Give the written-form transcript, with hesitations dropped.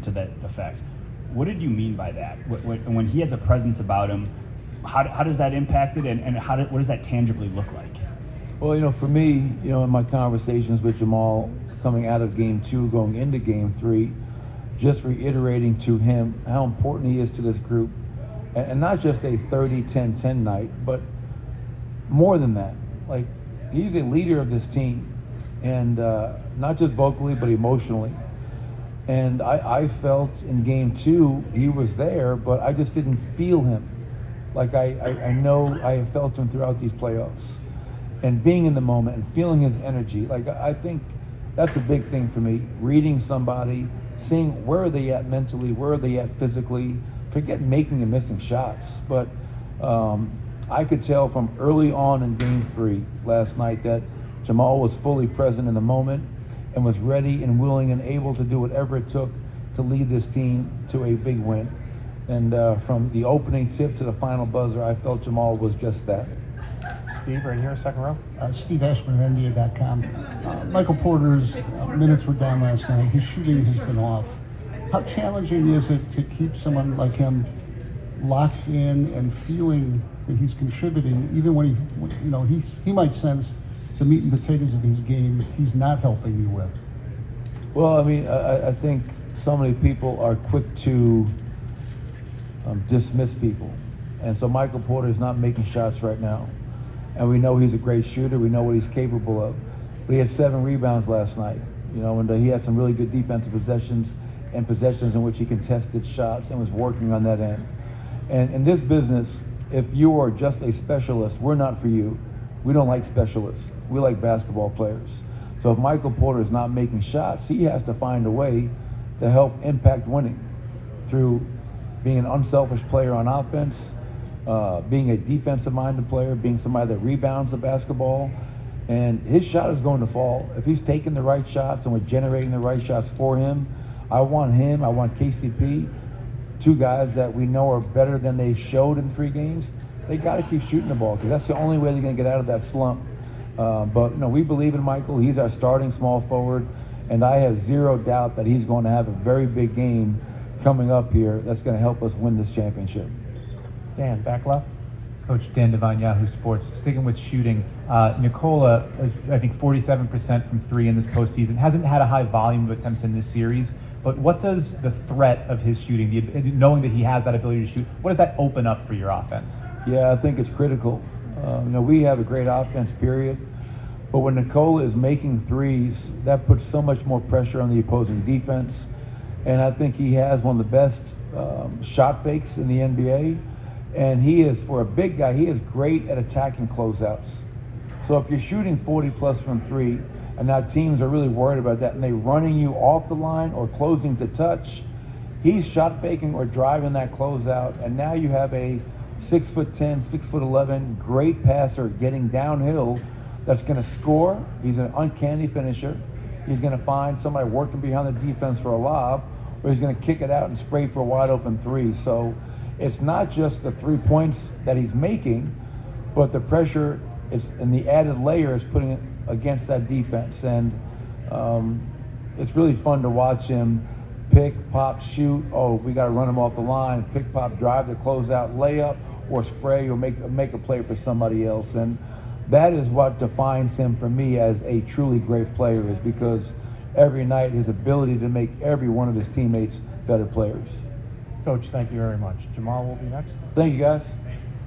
to that effect. What did you mean by that? When he has a presence about him, how does that impact it, and what does that tangibly look like? Well, for me, in my conversations with Jamal coming out of Game 2, going into Game 3, just reiterating to him how important he is to this group, and not just a 30-10-10 night, but more than that. Like, he's a leader of this team, and not just vocally, but emotionally. And I felt in Game 2 he was there, but I just didn't feel him. Like I know I have felt him throughout these playoffs. And being in the moment and feeling his energy, like I think that's a big thing for me. Reading somebody, seeing where are they at mentally, where are they at physically. Forget making and missing shots, but I could tell from early on in Game 3 last night that Jamal was fully present in the moment and was ready and willing and able to do whatever it took to lead this team to a big win. And from the opening tip to the final buzzer, I felt Jamal was just that. Steve, right here, second row. Steve Ashburn, NBA.com. Michael Porter's minutes were down last night. His shooting has been off. How challenging is it to keep someone like him locked in and feeling that he's contributing, even when he might sense the meat and potatoes of his game he's not helping you with? Well, I think so many people are quick to dismiss people. And so Michael Porter is not making shots right now. And we know he's a great shooter. We know what he's capable of. But he had 7 rebounds last night, and he had some really good defensive possessions and possessions in which he contested shots and was working on that end. And in this business, if you are just a specialist, we're not for you. We don't like specialists. We like basketball players. So if Michael Porter is not making shots, he has to find a way to help impact winning through being an unselfish player on offense, being a defensive-minded player, being somebody that rebounds the basketball. And his shot is going to fall. If he's taking the right shots and we're generating the right shots for him, I want KCP, 2 guys that we know are better than they showed in 3 games. They got to keep shooting the ball because that's the only way they're going to get out of that slump. But we believe in Michael. He's our starting small forward, and I have zero doubt that he's going to have a very big game coming up here that's going to help us win this championship. Dan, back left. Coach Dan Devine, Yahoo Sports. Sticking with shooting, Nikola, I think 47% from 3 in this postseason. Hasn't had a high volume of attempts in this series, but what does the threat of his shooting, knowing that he has that ability to shoot, what does that open up for your offense? Yeah, I think it's critical. We have a great offense, period. But when Nikola is making threes, that puts so much more pressure on the opposing defense. And I think he has one of the best shot fakes in the NBA. And he is, for a big guy, he is great at attacking closeouts. So if you're shooting 40 plus from 3, and now teams are really worried about that, and they're running you off the line or closing to touch, he's shot faking or driving that closeout, and now you have a 6'10", 6'11", great passer getting downhill that's going to score. He's an uncanny finisher. He's going to find somebody working behind the defense for a lob, or he's going to kick it out and spray for a wide open 3. So it's not just the 3 points that he's making, but the pressure and the added layer is putting it against that defense. And it's really fun to watch him pick, pop, shoot. Oh, we got to run him off the line. Pick, pop, drive the closeout, layup, or spray, or make a play for somebody else. And that is what defines him for me as a truly great player, is because every night his ability to make every one of his teammates better players. Coach, thank you very much. Jamal will be next. Thank you, guys.